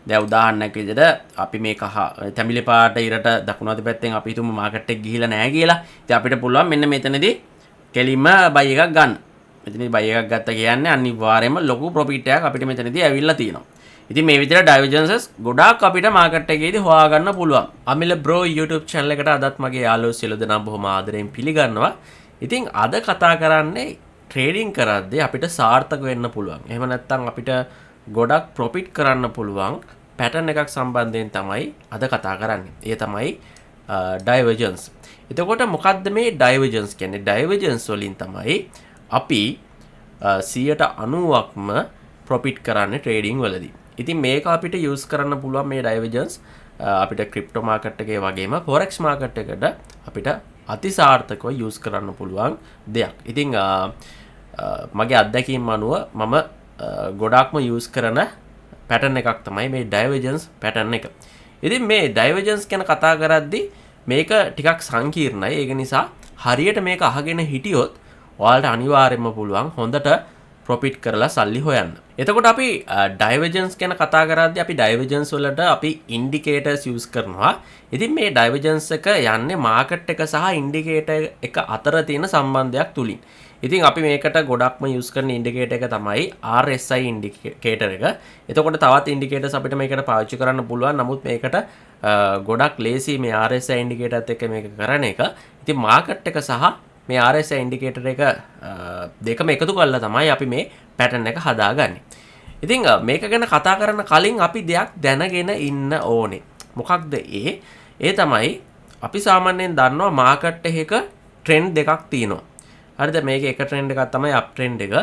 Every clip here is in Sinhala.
දැන් උදාහරණයක් විදිහට අපි මේ කහ තැඹිලි පාට ඉරට දකුණු අත පැත්තෙන් අපි හිතමු මාකට් එක ගිහිලා නැහැ කියලා. ඉතින් අපිට පුළුවන් මෙන්න මෙතනදී කෙලින්ම බයි එකක් ගන්න. මෙතනදී බයි එකක් ගත්තා කියන්නේ අනිවාර්යයෙන්ම ලොකු ප්‍රොෆිට් එකක් අපිට මෙතනදී ඇවිල්ලා තියෙනවා. ඉතින් මේ විදිහට ඩයිවර්ජන්සස් ගොඩාක් අපිට මාකට් එකේදී හොයාගන්න පුළුවන්. Amila Bro YouTube channel එකට අදත් මගේ යාළුවෝ සියලු දෙනා බොහොම ආදරෙන් පිළිගන්නවා. ඉතින් අද කතා කරන්නේ ට්‍රේඩින් කරද්දී අපිට සාර්ථක වෙන්න පුළුවන්. එහෙම නැත්නම් අපිට ගොඩක් ප්‍රොෆිට් කරන්න පුළුවන් පැටර්න් එකක් සම්බන්ධයෙන් තමයි අද කතා කරන්නේ. ඒ තමයි ඩයිවර්ජන්ස්. එතකොට මොකද්ද මේ ඩයිවර්ජන්ස් කියන්නේ? ඩයිවර්ජන්ස් වලින් තමයි අපි 90%ක්ම ප්‍රොෆිට් කරන්නේ ට්‍රේඩින් වලදී. ඉතින් මේක අපිට යූස් කරන්න පුළුවන් මේ ඩයිවර්ජන්ස් අපිට ක්‍රිප්ටෝ මාකට් එකේ වගේම ෆොරෙක්ස් මාකට් එකට අපිට අතිසාර්ථකව යූස් කරන්න පුළුවන් දෙයක්. ඉතින් මගේ අත්දැකීම් අනුව මම ගොඩාක්ම යූස් කරන පැටර්න් එකක් තමයි මේ ඩයිවර්ජන්ස් පැටර්න් එක. ඉතින් මේ ඩයිවර්ජන්ස් ගැන කතා කරද්දී මේක ටිකක් සංකීර්ණයි. ඒක නිසා හරියට මේක අහගෙන හිටියොත් ඔයාලට අනිවාර්යයෙන්ම පුළුවන් හොඳට ප්‍රොෆිට් කරලා සල්ලි හොයන්න. එතකොට අපි ඩයිවර්ජන්ස් ගැන කතා කරද්දී අපි ඩයිවර්ජන්ස් වලට අපි ඉන්ඩිකේටර්ස් යූස් කරනවා. ඉතින් මේ ඩයිවර්ජන්ස් එක යන්නේ මාකට් එක සහ ඉන්ඩිකේටර් එක අතර තියෙන සම්බන්ධයක් තුලින්. ඉතින් අපි මේකට ගොඩක්ම යූස් කරන ඉන්ඩිකේටර් එක තමයි RSI ඉන්ඩිකේටර් එක. එතකොට තවත් ඉන්ඩිකේටර්ස් අපිට මේකට පාවිච්චි කරන්න පුළුවන්. නමුත් මේකට ගොඩක් ලේසි මේ RSI ඉන්ඩිකේටර්ත් එක්ක මේක කරන එක. ඉතින් මාකට් එක සහ මේ RSI ඉන්ඩිකේටර් එක දෙකම එකතු කරලා තමයි අපි මේ පැටර්න් එක හදාගන්නේ. ඉතින් මේක ගැන කතා කරන්න කලින් අපි දෙයක් දැනගෙන ඉන්න ඕනේ. මොකක්ද ඒ? ඒ තමයි අපි සාමාන්‍යයෙන් දන්නවා මාකට් එකක ට්‍රෙන්ඩ් දෙකක් තියෙනවා. හරිද? මේක එක ට්‍රෙන්ඩ් එකක් තමයි අප් ට්‍රෙන්ඩ් එක.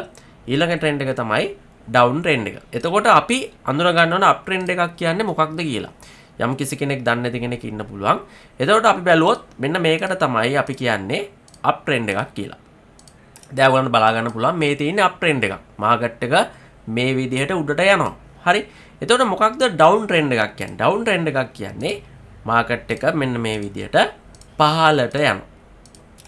ඊළඟ ට්‍රෙන්ඩ් එක තමයි ඩවුන් ට්‍රෙන්ඩ් එක. එතකොට අපි අඳුර ගන්න ඕන අප් ට්‍රෙන්ඩ් එකක් කියන්නේ මොකක්ද කියලා. යම් කිසි කෙනෙක් දන්නේ නැති කෙනෙක් ඉන්න පුළුවන්. එතකොට අපි බැලුවොත් මෙන්න මේකට තමයි අපි කියන්නේ අප් ට්‍රෙන්ඩ් එකක් කියලා. දැන් ඔයගොල්ලන්ට බලා ගන්න පුළුවන් මේ තියෙන්නේ අප් ට්‍රෙන්ඩ් එකක්. මාකට් එක මේ විදිහට උඩට යනවා. හරි. එතකොට මොකක්ද ඩවුන් ට්‍රෙන්ඩ් එකක් කියන්නේ? ඩවුන් ට්‍රෙන්ඩ් එකක් කියන්නේ මාකට් එක මෙන්න මේ විදිහට පහළට යනවා.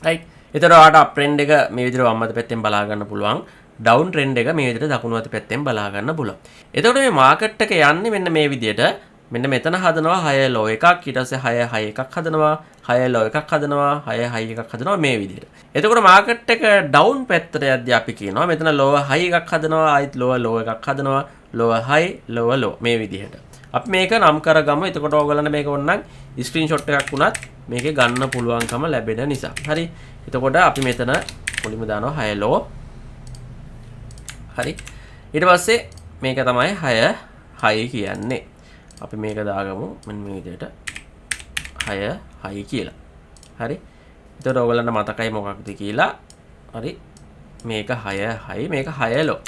රයිට්. එතකොට ඔයාලට අප් ට්‍රෙන්ඩ් එක මේ විදිහට වම් අත පැත්තෙන් බලා ගන්න පුළුවන්. ඩවුන් ට්‍රෙන්ඩ් එක මේ විදිහට දකුණු අත පැත්තෙන් බලා ගන්න පුළුවන්. එතකොට මේ මාකට් එක යන්නේ මෙන්න මේ විදිහට. මෙන්න මෙතන හදනවා 6 ලෝ එකක්, ඊට පස්සේ 6 හයි එකක් හදනවා, 6 ලෝ එකක් හදනවා, 6 හයි එකක් හදනවා මේ විදිහට. එතකොට මාකට් එක ඩවුන් පැත්තට යද්දී අපි කියනවා මෙතන ලෝ හයි එකක් හදනවා, ආයිත් ලෝ එකක් හදනවා, ලෝ හයි, ලෝ මේ විදිහට. අපි මේක නම් කරගමු. එතකොට ඕගොල්ලන්ට මේක ඕනනම් ස්ක්‍රීන්ෂොට් එකක් වුණත් මේකේ ගන්න පුළුවන්කම ලැබෙන නිසා. හරි. එතකොට අපි මෙතන මුලින්ම දානවා 6 ලෝ. හරි. ඊට පස්සේ මේක තමයි 6 හයි කියන්නේ. අපි මේක දාගමු මෙන්න මේ විදිහට 6 හයි කියලා. හරි. එතකොට ඔයගලන්ට මතකයි මොකක්ද කියලා. හරි. මේක 6 හයි මේක 6 ලෝ.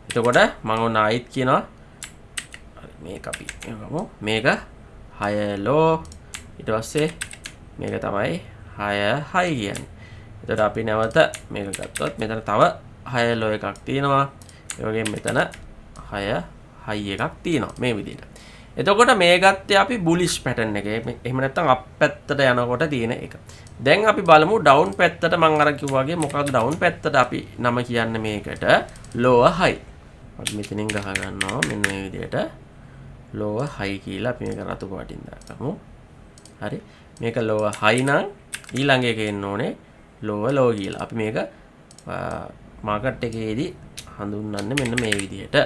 එතකොට මම ඔන්න ආයිත් කියනවා මේක අපි ගමු. මේක 6 ලෝ. ඊට පස්සේ මේක තමයි 6 හයි කියන්නේ. එතකොට අපි නැවත මේක ගත්තොත් මෙතන තව 6 ලෝ එකක් තියෙනවා. ඒ වගේම මෙතන 6 හයි එකක් තියෙනවා මේ විදිහට. එතකොට මේ ගත්තේ අපි බුලිෂ් පැටර්න් එක. එහෙම නැත්නම් අප් පැත්තට යනකොට තියෙන එක. දැන් අපි බලමු ඩවුන් පැත්තට මම අර කිව්වා වගේ මොකක්ද ඩවුන් පැත්තට අපි නම කියන්නේ මේකට lower high. අපි මෙතනින් ගහ ගන්නවා මෙන්න මේ විදිහට lower high කියලා අපි මේක රතු පාටින් දාගමු. හරි. මේක lower high නම් ඊළඟ එකේ එන්න ඕනේ lower low කියලා. අපි මේක මාකට් එකේදී හඳුන්වන්නේ මෙන්න මේ විදිහට.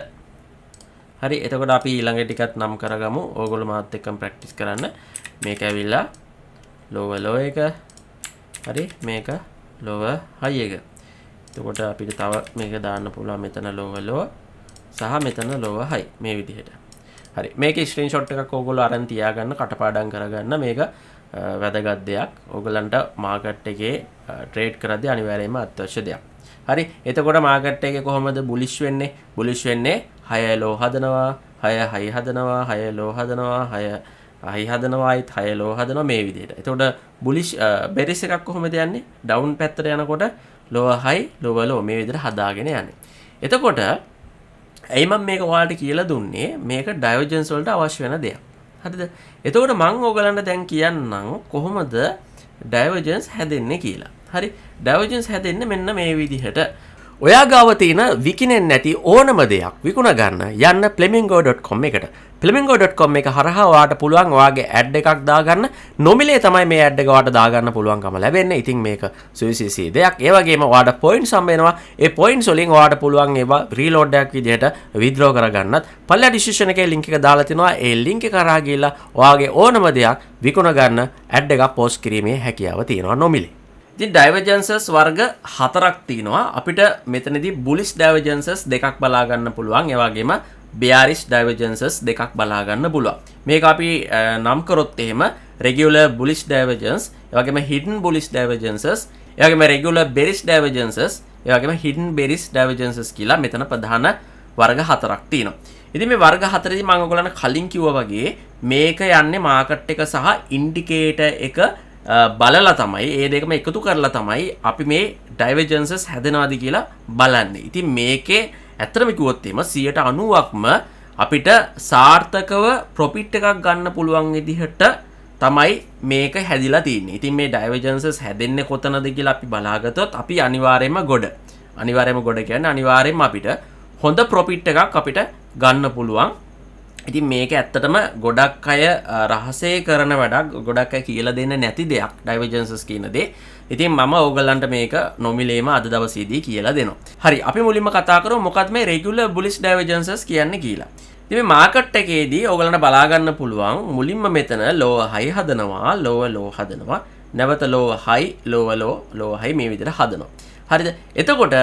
හරි. එතකොට අපි ඊළඟ ටිකත් නම් කරගමු. ඕගොල්ලෝ මාත් එක්කම ප්‍රැක්ටිස් කරන්න. මේක ඇවිල්ලා lower low එක. හරි. මේක lower high එක. එතකොට අපිට තව මේක දාන්න පුළුවන් මෙතන lower low සහ මෙතන lower high මේ විදිහට. හරි. මේකේ ස්ක්‍රීන්ෂොට් එකක් ඕගොල්ලෝ අරන් තියාගන්න කටපාඩම් කරගන්න. මේක වැදගත් දෙයක්. ඕගොල්ලන්ට මාකට් එකේ ට්‍රේඩ් කරද්දී අනිවාර්යයෙන්ම අත්‍යවශ්‍ය දෙයක්. හරි. එතකොට මාකට් එකේ කොහොමද බුලිෂ් වෙන්නේ? බුලිෂ් වෙන්නේ 6 ලෝ හදනවා, 6 හයි හදනවා, 6 ලෝ හදනවා, 6 හයි හදනවා, ආයිත් 6 ලෝ හදනවා මේ විදිහට. එතකොට බුලිෂ් බෙරිස් එකක් කොහොමද යන්නේ? ඩවුන් පැත්තට යනකොට lower high, lower low මේ විදිහට හදාගෙන යන්නේ. එතකොට ඇයි මම මේක ඔයාලට කියලා දුන්නේ? මේක ඩයිවර්ජන්ස් වලට අවශ්‍ය වෙන දෙයක්. හරිද? එතකොට මම ඔයගලන්ට දැන් කියන්නම් කොහොමද ඩයිවර්ජන්ස් හැදෙන්නේ කියලා. හරි. ඩයිවර්ජන්ස් හැදෙන්නේ මෙන්න මේ විදිහට. ඔයා ගාව තියෙන විකිනෙන්නේ නැති ඕනම දෙයක් විකුණ ගන්න යන්න flamingo.com එකට. flamingo.com එක හරහා ඔයාට පුළුවන් ඔයාගේ ඇඩ් එකක් දාගන්න. නොමිලේ තමයි මේ ඇඩ් එක ඔයාට දාගන්න පුළුවන්කම ලැබෙන්නේ. ඉතින් මේක සුවිසිසි දෙයක්. ඒ වගේම ඔයාට පොයින්ට්ස් හම්බ වෙනවා. ඒ පොයින්ට්ස් වලින් ඔයාට පුළුවන් ඒවා රීලෝඩ් එකක් විදිහට විත්ඩ්‍රෝ කරගන්නත්. පල්ලා ඩිස්ක්‍රිප්ෂන් එකේ ලින්ක් එක දාලා තිනවා. ඒ ලින්ක් එක කරා ගිහලා ඔයාගේ ඕනම දෙයක් විකුණ ගන්න ඇඩ් එකක් පෝස්ට් කිරීමේ හැකියාව තියෙනවා නොමිලේ. ඉතින් ඩයිවර්ජන්සස් වර්ග 4ක් තියෙනවා. අපිට මෙතනදී බුලිෂ් ඩයිවර්ජන්සස් දෙකක් බලා ගන්න පුළුවන්. ඒ වගේම bearish divergences දෙකක් බලා ගන්න පුළුවන්. මේක අපි නම් කරොත් එහෙම regular bullish divergence, ඒ වගේම hidden bullish divergences, ඒ වගේම regular bearish divergences, ඒ වගේම hidden bearish divergences කියලා මෙතන ප්‍රධාන වර්ග 4ක් තියෙනවා. ඉතින් මේ වර්ග 4දී මම ඔයගොල්ලන්ට කලින් කිව්වා වගේ මේක යන්නේ මාකට් එක සහ ඉන්ඩිකේටර් එක බලලා තමයි ඒ දෙකම එකතු කරලා තමයි අපි මේ divergences හැදෙනවාද කියලා බලන්නේ. ඉතින් මේකේ ඇත්තටම කිව්වොත් එහෙම 90%ක්ම අපිට සාර්ථකව ප්‍රොෆිට් එකක් ගන්න පුළුවන් විදිහට තමයි මේක හැදිලා තියෙන්නේ. ඉතින් මේ divergences හැදෙන්නේ කොතනද කියලා අපි බලාගත්තොත් අපි අනිවාර්යයෙන්ම ගොඩ කියන්නේ අනිවාර්යයෙන්ම අපිට හොඳ ප්‍රොෆිට් එකක් අපිට ගන්න පුළුවන්. ඉතින් මේක ඇත්තටම ගොඩක් අය රහසේ කරන වැඩක්, ගොඩක් අය කියලා දෙන්නේ නැති දෙයක් divergences කියන දේ. ඉතින් මම ඕගලන්ට මේක නොමිලේම අද දවසේදී කියලා දෙනවා. හරි, අපි මුලින්ම කතා කරමු මොකක්ද මේ regular bullish divergences කියන්නේ කියලා. ඉතින් මේ මාකට් එකේදී ඕගලන්ට බලා ගන්න පුළුවන් මුලින්ම මෙතන lower high හදනවා, lower low හදනවා, නැවත lower high, lower low, lower high මේ විදිහට හදනවා. හරිද? එතකොට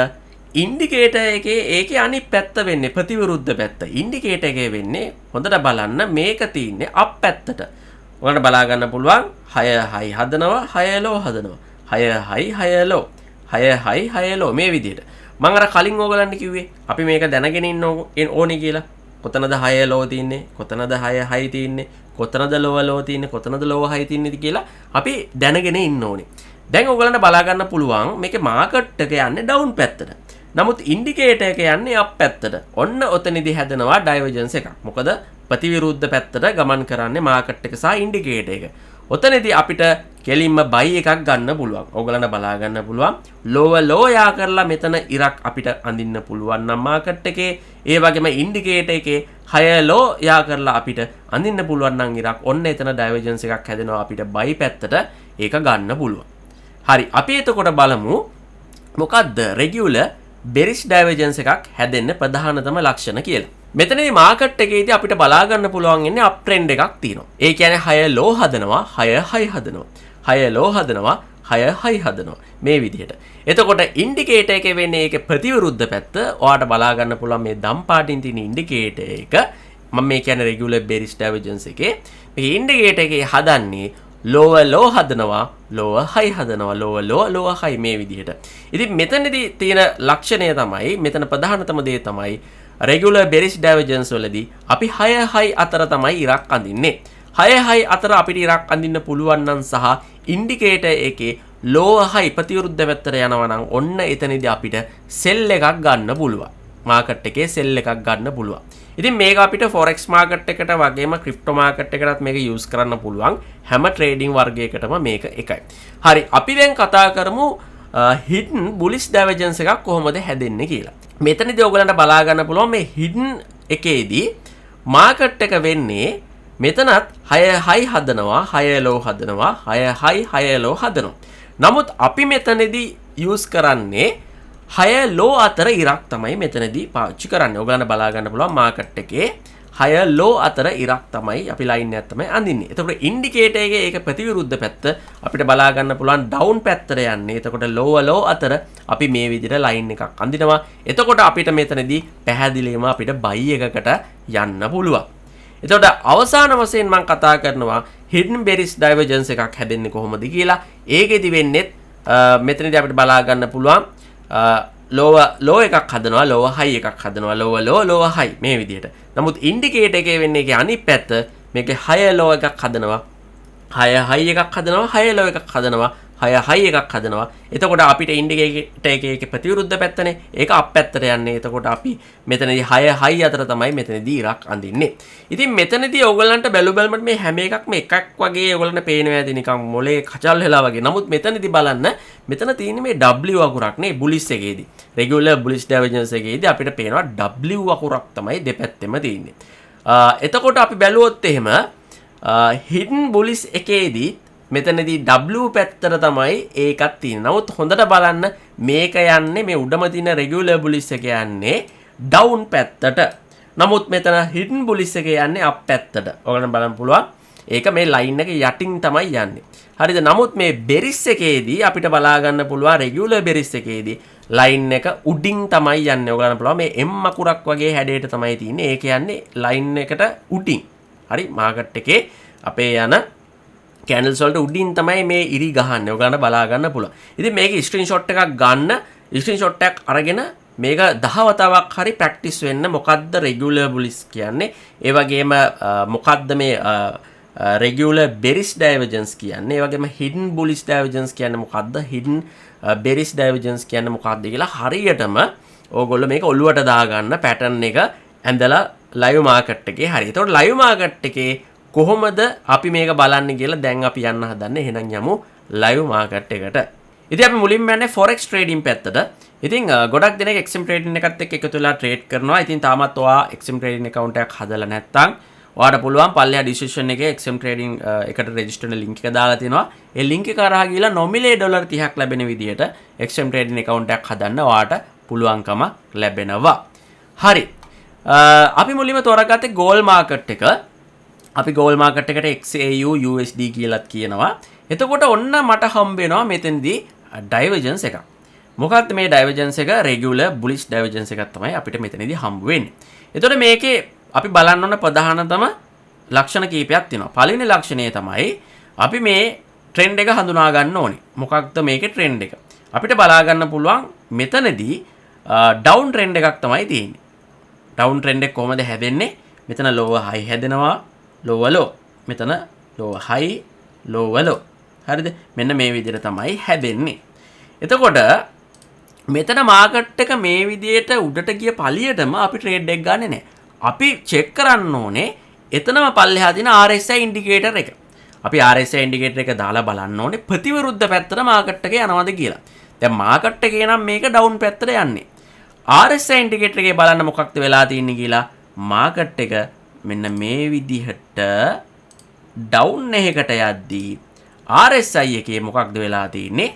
ඉන්ඩිකේටර් එකේ ඒකේ අනිත් පැත්ත වෙන්නේ ප්‍රතිවිරුද්ධ පැත්ත. ඉන්ඩිකේටර් එකේ වෙන්නේ හොඳට බලන්න මේක තියෙන්නේ අප් පැත්තට. ඔයාලට බලා ගන්න පුළුවන් higher high හදනවා, higher low හදනවා. higher high, higher low, higher high, higher low මේ විදිහට. මම අර කලින් ඕගලන්ට කිව්වේ අපි මේක දැනගෙන ඉන්න ඕනේ කියලා. කොතනද higher low තියෙන්නේ? කොතනද higher high තියෙන්නේ? කොතනද lower low තියෙන්නේ? කොතනද lower high තියෙන්නේ කියලා අපි දැනගෙන ඉන්න ඕනේ. දැන් ඕගලන්ට බලා ගන්න පුළුවන් මේකේ මාකට් එක යන්නේ ඩවුන් පැත්තට. නමුත් ඉන්ඩිකේටර් එක යන්නේ අප් පැත්තට. ඔන්න ඔතනදී හැදෙනවා ඩයිවර්ජන්ස් එකක්. මොකද ප්‍රතිවිරුද්ධ පැත්තට ගමන් කරන්නේ මාකට් එක සහ ඉන්ඩිකේටර් එක. ඔතනදී අපිට කෙලින්ම බයි එකක් ගන්න පුළුවන්. ඕගලන්ට බලා ගන්න පුළුවන් lower low යා කරලා මෙතන ඉරක් අපිට අඳින්න පුළුවන් නම් මාකට් එකේ. ඒ වගේම ඉන්ඩිකේටර් එකේ higher low යා කරලා අපිට අඳින්න පුළුවන් නම් ඉරක්. ඔන්න එතන ඩයිවර්ජන්ස් එකක් හැදෙනවා අපිට බයි පැත්තට ඒක ගන්න පුළුවන්. හරි, අපි එතකොට බලමු මොකද්ද regular bearish divergence එකක් හැදෙන්න ප්‍රධානතම ලක්ෂණ කියලා. මෙතනදී මාකට් එකේදී අපිට බලා ගන්න පුළුවන් ඉන්නේ අප් ට්‍රෙන්ඩ් එකක් තියෙනවා. ඒ කියන්නේ higher low හදනවා, higher high හදනවා. higher low හදනවා, higher high හදනවා. මේ විදිහට. එතකොට ඉන්ඩිකේටර් එකේ වෙන්නේ ඒකේ ප්‍රතිවිරුද්ධ පැත්ත. ඔයාට බලා ගන්න පුළුවන් මේ දම් පාටින් තියෙන ඉන්ඩිකේටර් එක. මම මේ කියන්නේ regular bearish divergence එකේ. මේ ඉන්ඩිකේටර් එකේ හදන්නේ lower low හදනවා, lower high හදනවා, lower low, lower high මේ විදිහට. ඉතින් මෙතනදී තියෙන ලක්ෂණය තමයි, මෙතන ප්‍රධානතම දේ තමයි regular bearish divergence වලදී අපි higher high අතර තමයි ඉරක් අඳින්නේ. higher high අතර අපිට ඉරක් අඳින්න පුළුවන් නම් සහ ඉන්ඩිකේටර් එකේ lower high ප්‍රතිවිරුද්ධ පැත්තට යනවා නම් ඔන්න එතනදී අපිට sell එකක් ගන්න පුළුවන්. මාකට් එකේ sell එකක් ගන්න පුළුවන්. ඉතින් මේක අපිට forex market එකට වගේම crypto market එකටත් මේක use කරන්න පුළුවන්. හැම trading වර්ගයකටම මේක එකයි. හරි, අපි දැන් කතා කරමු hidden bullish divergence එකක් කොහොමද හැදෙන්නේ කියලා. මෙතනදී ඔයගලන්ට බලා ගන්න පුළුවන් මේ hidden එකේදී market එක වෙන්නේ මෙතනත් higher high හදනවා, higher low හදනවා, higher high, higher low හදනවා. නමුත් අපි මෙතනදී use කරන්නේ higher low අතර ඉරක් තමයි මෙතනදී පාවිච්චි කරන්නේ. ඔයගලන්ට බලා ගන්න පුළුවන් මාකට් එකේ higher low අතර ඉරක් තමයි අපි ලයින් එකක් තමයි අඳින්නේ. එතකොට ඉන්ඩිකේටර් එකේ ඒක ප්‍රතිවිරුද්ධ පැත්ත අපිට බලා ගන්න පුළුවන් ඩවුන් පැත්තට යන්නේ. එතකොට lower low අතර අපි මේ විදිහට ලයින් එකක් අඳිනවා. එතකොට අපිට මෙතනදී පැහැදිලිවම අපිට buy එකකට යන්න පුළුවන්. එතකොට අවසාන වශයෙන් මම කතා කරනවා hidden bearish divergence එකක් හැදෙන්නේ කොහොමද කියලා. ඒකෙදි වෙන්නේ මෙතනදී අපිට බලා ගන්න පුළුවන් lower low එකක් හදනවා, lower high එකක් හදනවා, lower low, lower high මේ විදිහට. නමුත් ඉන්ඩිකේටර් එකේ වෙන්නේ ඒකේ අනිත් පැත්ත. මේකේ higher low එකක් හදනවා, higher high එකක් හදනවා, higher low එකක් හදනවා, හයි එකක් හදනවා. එතකොට අපිට ඉන්ඩිකේටර් එකේ ප්‍රතිවිරුද්ධ පැත්තනේ. ඒක අප් පැත්තට යන්නේ. එතකොට අපි මෙතනදී 6 හයි අතර තමයි මෙතනදී ඉරක් අඳින්නේ. ඉතින් මෙතනදී ඔයගොල්ලන්ට බැලුවල්මට මේ හැම එකක්ම එකක් වගේ ඔයගොල්ලන්ට පේනවා ඇති නිකන් මොලේ කචල් වෙලා වගේ. නමුත් මෙතනදී බලන්න මෙතන තියෙන්නේ මේ W අකුරක් නේ බුලිස් එකේදී. රෙගියුලර් බුලිස් ඩයිවර්ජන්ස් එකේදී අපිට පේනවා W අකුරක් තමයි දෙපැත්තෙම තියෙන්නේ. එතකොට අපි බැලුවොත් එහෙම හිඩන් බුලිස් එකේදී මෙතනදී W පැත්තට තමයි ඒකත් තියෙන්නේ. නමුත් හොඳට බලන්න මේක යන්නේ මේ උඩම තියෙන රෙගියුලර් බුලිස් එක යන්නේ ඩවුන් පැත්තට. නමුත් මෙතන හිඩන් බුලිස් එක යන්නේ අප් පැත්තට. ඔයගොල්ලන් බලන්න පුළුවන්. ඒක මේ ලයින් එක යටින් තමයි යන්නේ. හරිද? නමුත් මේ බෙරිස් එකේදී අපිට බලා ගන්න පුළුවන් රෙගියුලර් බෙරිස් එකේදී ලයින් එක උඩින් තමයි යන්නේ. ඔයගොල්ලන් පුළුවන් මේ M අකුරක් වගේ හැඩයට තමයි තියෙන්නේ. ඒක යන්නේ ලයින් එකට උඩින්. හරි? මාකට් එකේ අපේ යන කැන්ඩල්ස් වලට උඩින් තමයි මේ ඉරි ගහන්නේ. ඔයගලන්ට බලා ගන්න පුළුවන්. ඉතින් මේකේ ස්ක්‍රීන්ෂොට් එකක් ගන්න. ස්ක්‍රීන්ෂොට් එකක් අරගෙන මේක 10 වතාවක් හරි ප්‍රැක්ටිස් වෙන්න. මොකද්ද රෙගියුලර් බුලිස් කියන්නේ? ඒ වගේම මොකද්ද මේ රෙගියුලර් බෙරිස් ඩයිවර්ජන්ස් කියන්නේ? ඒ වගේම හිඩන් බුලිස් ඩයිවර්ජන්ස් කියන්නේ මොකද්ද? හිඩන් බෙරිස් ඩයිවර්ජන්ස් කියන්නේ මොකක්ද කියලා හරියටම ඕගොල්ලෝ මේක ඔලුවට දාගන්න පැටර්න් එක ඇඳලා ලයිව් මාකට් එකේ. හරි. ඒතකොට ලයිව් මාකට් එකේ කොහොමද අපි මේක බලන්නේ කියලා දැන් අපි යන්න හදන්නේ. එහෙනම් යමු ලයිව් මාකට් එකට. ඉතින් අපි මුලින්ම යන්නේ forex trading පැත්තට. ඉතින් ගොඩක් දෙනෙක් XM trading එකත් එක්ක එකතු වෙලා ට්‍රේඩ් කරනවා. ඉතින් තාමත් ඔයා XM trading account එකක් හදලා නැත්නම් ඔයාට පුළුවන් පල්ලෙහා description එකේ XM trading එකට register වෙන link එක දාලා තියෙනවා. ඒ link එක කරා ගිහලා nominal dollar 30ක් ලැබෙන විදියට XM trading account එකක් හදන්න ඔයාට පුළුවන්කම ලැබෙනවා. හරි. අපි මුලින්ම තෝරාගත්තේ gold market එක. අපි gold market එකට XAU USD කියලාත් කියනවා. එතකොට ඔන්න මට හම්බ වෙනවා මෙතනදී divergence එකක්. මොකක්ද මේ divergence එක? regular bullish divergence එකක් තමයි අපිට මෙතනදී හම්බ වෙන්නේ. එතකොට මේකේ අපි බලන්න ඕන ප්‍රධානතම ලක්ෂණ කීපයක් තියෙනවා. පළවෙනි ලක්ෂණය තමයි අපි මේ ට්‍රෙන්ඩ් එක හඳුනා ගන්න ඕනේ. මොකක්ද මේකේ ට්‍රෙන්ඩ් එක? අපිට බලා ගන්න පුළුවන් මෙතනදී ඩවුන් ට්‍රෙන්ඩ් එකක් තමයි තියෙන්නේ. ඩවුන් ට්‍රෙන්ඩ් එක කොහොමද හැදෙන්නේ? මෙතන lower high හැදෙනවා. lower low. මෙතන lower high lower low. හරිද? මෙන්න මේ විදිහට තමයි හැදෙන්නේ. එතකොට මෙතන මාකට් එක මේ විදිහට උඩට ගිය පළියටම අපි ට්‍රේඩ් එක ගන්නෙ නැහැ. අපි චෙක් කරන්න ඕනේ එතනම පල්ලෙහා තියෙන RSI ඉන්ඩිකේටර් එක. අපි RSI ඉන්ඩිකේටර් එක දාලා බලන්න ඕනේ ප්‍රතිවිරුද්ධ පැත්තට මාකට් එක යනවාද කියලා. දැන් මාකට් එකේ නම් මේක ඩවුන් පැත්තට යන්නේ. RSI ඉන්ඩිකේටර් එකේ බලන්න මොකක්ද වෙලා තියෙන්නේ කියලා. මාකට් එක මෙන්න මේ විදිහට ඩවුන් එකකට යද්දී RSI එකේ මොකක්ද වෙලා තියෙන්නේ?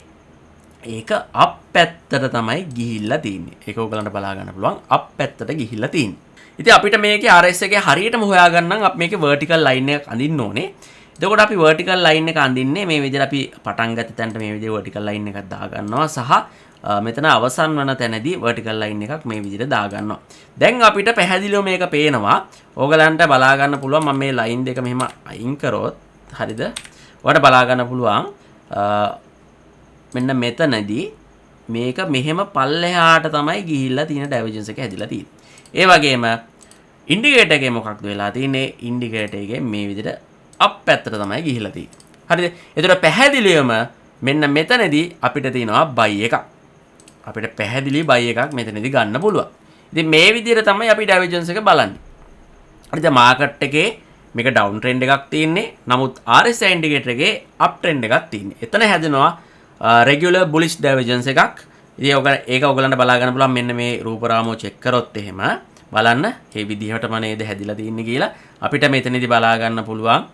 ඒක අප් පැත්තට තමයි ගිහිල්ලා තියෙන්නේ. ඒක ඔයගලන්ට බලා ගන්න පුළුවන් අප් පැත්තට ගිහිල්ලා තියෙන්නේ. ඉතින් අපිට මේකේ RSI එකේ හරියටම හොයාගන්න නම් අපි මේකේ vertical line එකක් අඳින්න ඕනේ. එතකොට අපි vertical line එක අඳින්නේ මේ විදිහට අපි පටන් ගත්ත තැනට මේ විදිහේ vertical line එකක් දා ගන්නවා සහ මෙතන අවසන් වන තැනදී vertical line එකක් මේ විදිහට දා ගන්නවා. දැන් අපිට පැහැදිලිව මේක පේනවා. ඕගලන්ට බලා ගන්න පුළුවන් මම මේ line දෙක මෙහෙම අයින් කරොත් හරිද? ඔයාලට බලා ගන්න පුළුවන් මෙන්න මෙතනදී මේක මෙහෙම පල්ලෙහාට තමයි ගිහිල්ලා තියෙන divergence එක හැදිලා තියෙන්නේ. ඒ වගේම ඉන්ඩිකේටර් එකේ මොකක්ද වෙලා තියෙන්නේ? ඉන්ඩිකේටර් එකේ මේ විදිහට අප් පැත්තට තමයි ගිහිල්ලා තියෙන්නේ. හරිද? ඒතර පැහැදිලිවම මෙන්න මෙතනදී අපිට තියෙනවා buy එකක්. අපිට පැහැදිලි buy එකක් මෙතනදී ගන්න පුළුවන්. ඉතින් මේ විදිහට තමයි අපි divergence එක බලන්නේ. හරිද? මාකට් එකේ මේක down trend එකක් තියෙන්නේ. නමුත් RSI ඉන්ඩිකේටර් එකේ up trend එකක් තියෙන්නේ. එතන හැදෙනවා regular bullish divergence එකක්. ඉතින් ඒක ඔයගලන්ට බලා ගන්න පුළුවන් මෙන්න මේ රූපරාමෝ චෙක් කරොත් එහෙම බලන්න මේ විදිහටම නේද හැදිලා තින්නේ කියලා අපිට මෙතනදී බලා ගන්න පුළුවන්.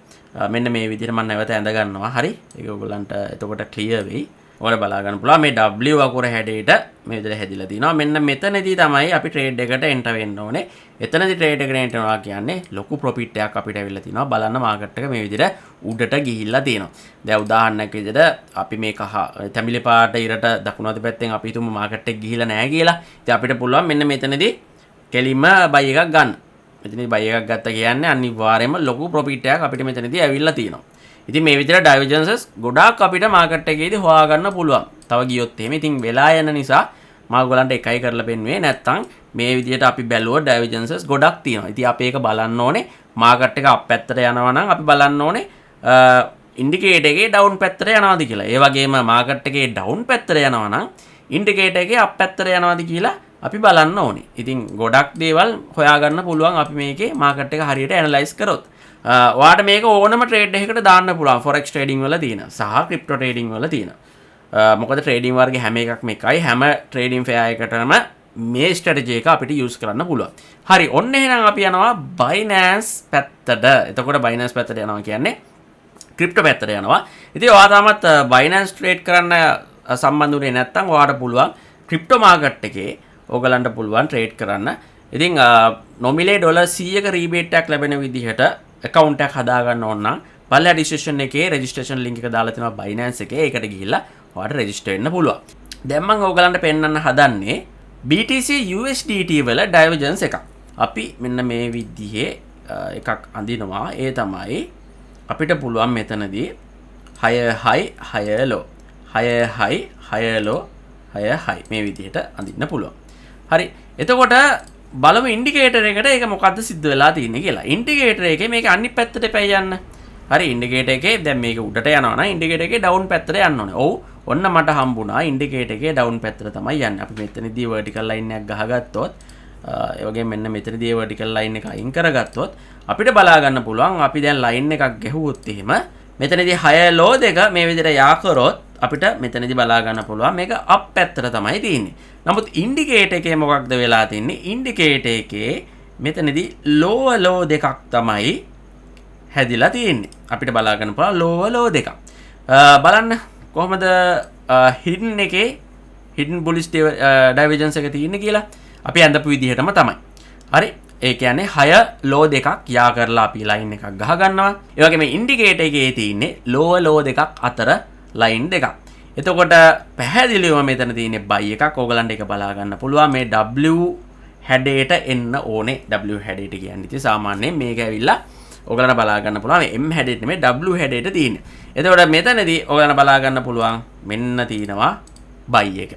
මෙන්න මේ විදිහට මම නැවත ඇඳ ගන්නවා. හරි. ඒක ඔයගලන්ට එතකොට ක්ලියර් වෙයි. ඔයාලා බලා ගන්න පුළුවන් මේ W අකුර හැඩයට මේ විදිහට හැදිලා තිනවා. මෙන්න මෙතනදී තමයි අපි ට්‍රේඩ් එකට එන්ටර් වෙන්න ඕනේ. එතනදී ට්‍රේඩ් එකට එන්ටර් වෙනවා කියන්නේ ලොකු ප්‍රොෆිට් එකක් අපිට ඇවිල්ලා තිනවා. බලන්න මාකට් එක මේ විදිහට උඩට ගිහිල්ලා තියෙනවා. දැන් උදාහරණයක් විදිහට අපි මේ කහ තැඹිලි පාට ඉරට දකුණු අත පැත්තෙන් අපි හිතමු මාකට් එක ගිහිල්ලා නැහැ කියලා. ඉතින් අපිට පුළුවන් මෙන්න මෙතනදී කෙලින්ම buy එකක් ගන්න. මෙතනදී buy එකක් ගත්තා කියන්නේ අනිවාර්යයෙන්ම ලොකු ප්‍රොෆිට් එකක් අපිට මෙතනදී ඇවිල්ලා තියෙනවා. ඉතින් මේ විදිහට divergences ගොඩාක් අපිට මාකට් එකේදී හොයාගන්න පුළුවන්. තව ගියොත් එහෙම ඉතින් වෙලා යන නිසා මම ඔයගලන්ට එකයි කරලා පෙන්නුවේ. නැත්තම් මේ විදිහට අපි බැලුවොත් divergences ගොඩක් තියෙනවා. ඉතින් අපි ඒක බලන්න ඕනේ. මාකට් එක අප් පැත්තට යනවා නම් අපි බලන්න ඕනේ ඉන්ඩිකේටර් එකේ ඩවුන් පැත්තට යනවාද කියලා. ඒ වගේම මාකට් එකේ ඩවුන් පැත්තට යනවා නම් ඉන්ඩිකේටර් එකේ අප් පැත්තට යනවාද කියලා අපි බලන්න ඕනේ. ඉතින් ගොඩක් දේවල් හොයාගන්න පුළුවන් අපි මේකේ මාකට් එක හරියට ඇනලයිස් කරොත්. ඔයාට මේක ඕනම ට්‍රේඩ් එකකට දාන්න පුළුවන්. forex trading වල තියෙන සහ crypto trading වල තියෙන. මොකද trading වර්ගේ හැම එකක්ම එකයි. හැම trading fair එකකටම මේ ස්ට්‍රැටජි එක අපිට යූස් කරන්න පුළුවන්. හරි, ඔන්න එහෙනම් අපි යනවා Binance පැත්තට. එතකොට Binance පැත්තට යනවා කියන්නේ ක්‍රිප්ටෝ පැත්තට යනවා. ඉතින් ඔයා තාමත් Binance ට්‍රේඩ් කරන්න සම්බන්ධුනේ නැත්නම් ඔයාට පුළුවන් ක්‍රිප්ටෝ මාකට් එකේ ඕගලන්ට පුළුවන් ට්‍රේඩ් කරන්න. ඉතින් නොමිලේ $100ක රීබේට් එකක් ලැබෙන විදිහට account එකක් හදා ගන්න ඕන නම් පල්ලා ඩිස්ක්‍රිප්ෂන් එකේ registration link එක දාලා තියෙනවා Binance එකේ. ඒකට ගිහිල්ලා ඔයාට register වෙන්න පුළුවන්. දැන් මම ඕගලන්ට පෙන්වන්න හදන්නේ BTC USDT වල divergence එකක්. අපි මෙන්න මේ විදිහේ එකක් අඳිනවා. ඒ තමයි අපිට පුළුවන් මෙතනදී higher high higher low higher high higher low higher high මේ විදිහට අඳින්න පුළුවන්. හරි, එතකොට බලමු ඉන්ඩිකේටර් එකට ඒක මොකද්ද සිද්ධ වෙලා තියෙන්නේ කියලා. ඉන්ඩිකේටර් එකේ මේක අනිත් පැත්තට පැය යන්න. හරි, ඉන්ඩිකේටර් එකේ දැන් මේක උඩට යනවා නම් ඉන්ඩිකේටර් එකේ ඩවුන් පැත්තට යන්න ඕනේ. ඔව්, ඔන්න මට හම්බුණා ඉන්ඩිකේටර් එකේ ඩවුන් පැත්තට තමයි යන්නේ. අපි මෙතනදී vertical line එකක් ගහගත්තොත් ඒ වගේම මෙන්න මෙතනදී vertical line එක අයින් කරගත්තොත් අපිට බලා ගන්න පුළුවන් අපි දැන් line එකක් ගැහුවොත් එහෙම මෙතනදී higher low දෙක මේ විදිහට යා කරොත් අපිට මෙතනදී බලා ගන්න පුළුවන් මේක up පැත්තට තමයි තියෙන්නේ. නමුත් ඉන්ඩිකේටර් එකේ මොකක්ද වෙලා තින්නේ? ඉන්ඩිකේටර් එකේ මෙතනදී lower low දෙකක් තමයි හැදිලා තියෙන්නේ. අපිට බලා ගන්න පුළුවන් lower low දෙකක්. බලන්න කොහොමද hidden එකේ hidden bullish divergence එක තියෙන්නේ කියලා. අපි ඇඳපු විදිහටම තමයි. හරි, ඒ කියන්නේ higher low දෙකක් යා කරලා අපි line එකක් ගහ ගන්නවා. ඒ වගේම ඉන්ඩිකේටර් එකේ තියෙන්නේ lower low දෙකක් අතර line දෙකක්. එතකොට පැහැදිලිවම මෙතන තියෙන්නේ buy එකක්. ඕගලන්ට ඒක බලා ගන්න පුළුවන්. මේ W හැඩයට එන්න ඕනේ. W හැඩයට කියන්නේ ඉතින් සාමාන්‍යයෙන් මේක ඇවිල්ලා ඕගලන්ට බලා ගන්න පුළුවන් M හැඩයට නෙමෙයි W හැඩයට තියෙන්නේ. එතකොට මෙතනදී ඕගලන්ට බලා ගන්න පුළුවන් මෙන්න තියෙනවා buy එක.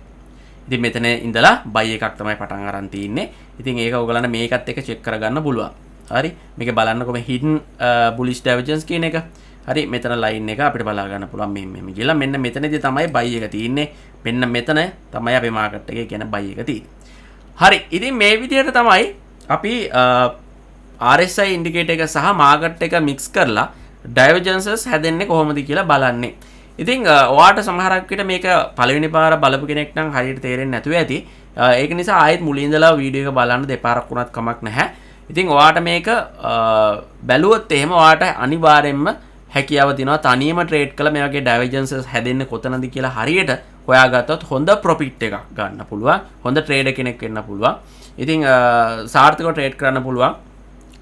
ඉතින් මෙතන ඉඳලා buy එකක් තමයි පටන් අරන් තින්නේ. ඉතින් ඒක ඕගලන්ට මේකත් එක්ක චෙක් කරගන්න පුළුවන්. හරි, මේක බලන්නකො මේ hidden bullish divergence කියන එක. හරි, මෙතන line එක අපිට බලා ගන්න පුළුවන් මෙන්න කියලා. මෙන්න මෙතනදී තමයි buy එක තියෙන්නේ. මෙන්න මෙතන තමයි අපේ market එකේ කියන buy එක තියෙන්නේ. හරි, ඉතින් මේ විදිහට තමයි අපි RSI indicator එක සහ market එක mix කරලා divergences හැදෙන්නේ කොහොමද කියලා බලන්නේ. ඉතින් ඔයාට සමහරක් විට මේක පළවෙනි පාර බලපු කෙනෙක් නම් හරියට තේරෙන්නේ නැතුව ඇති. ඒක නිසා ආයෙත් මුලින් ඉඳලා වීඩියෝ එක බලන්න දෙපාරක් වුණත් කමක් නැහැ. ඉතින් ඔයාට මේක බැලුවොත් එහෙම ඔයාට අනිවාර්යෙන්ම හැකියාව තියෙනවා තනියම ට්‍රේඩ් කළා මේ වගේ divergences හැදෙන්නේ කොතනද කියලා හරියට හොයාගත්තොත් හොඳ ප්‍රොෆිට් එකක් ගන්න පුළුවන්. හොඳ ට්‍රේඩර් කෙනෙක් වෙන්න පුළුවන්. ඉතින් සාර්ථකව ට්‍රේඩ් කරන්න පුළුවන්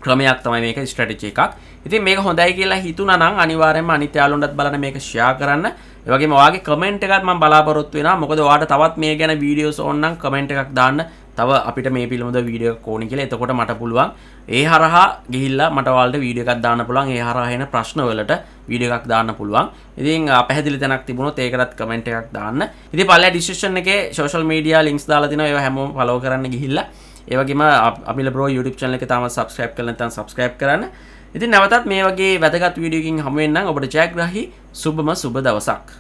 ක්‍රමයක් තමයි මේක ස්ට්‍රැටජි එකක්. ඉතින් මේක හොඳයි කියලා හිතුණා නම් අනිවාර්යයෙන්ම අනිත් යාළුවන්ටත් බලන්න මේක ෂෙයා කරන්න. ඒ වගේම ඔයාගේ කමෙන්ට් එකත් මම බලාපොරොත්තු වෙනවා. මොකද ඔයාට තවත් මේ ගැන වීඩියෝස් ඕන නම් කමෙන්ට් එකක් දාන්න. තව අපිට මේ පිළිබඳව වීඩියෝ එකක් ඕනි කියලා. එතකොට මට පුළුවන් ඒ හරහා ගිහිල්ලා මට ඔයාලට වීඩියෝ එකක් දාන්න පුළුවන්. ඒ හරහා එන ප්‍රශ්න වලට වීඩියෝ එකක් දාන්න පුළුවන්. ඉතින් පැහැදිලි තැනක් තිබුණොත් ඒකටත් කමෙන්ට් එකක් දාන්න. ඉතින් පල්ලා ඩිස්ක්‍රිප්ෂන් එකේ social media links දාලා තිනවා. ඒවා හැමෝම follow කරන්න ගිහිල්ලා. ඒ වගේම Amila Bro YouTube channel එක තාම subscribe කරලා නැත්නම් subscribe කරන්න. ඉතින් නැවතත් මේ වගේ වැදගත් වීඩියෝ එකකින් හමු වෙන්නම්. ඔබට ජයග්‍රාහී සුබම සුබ දවසක්.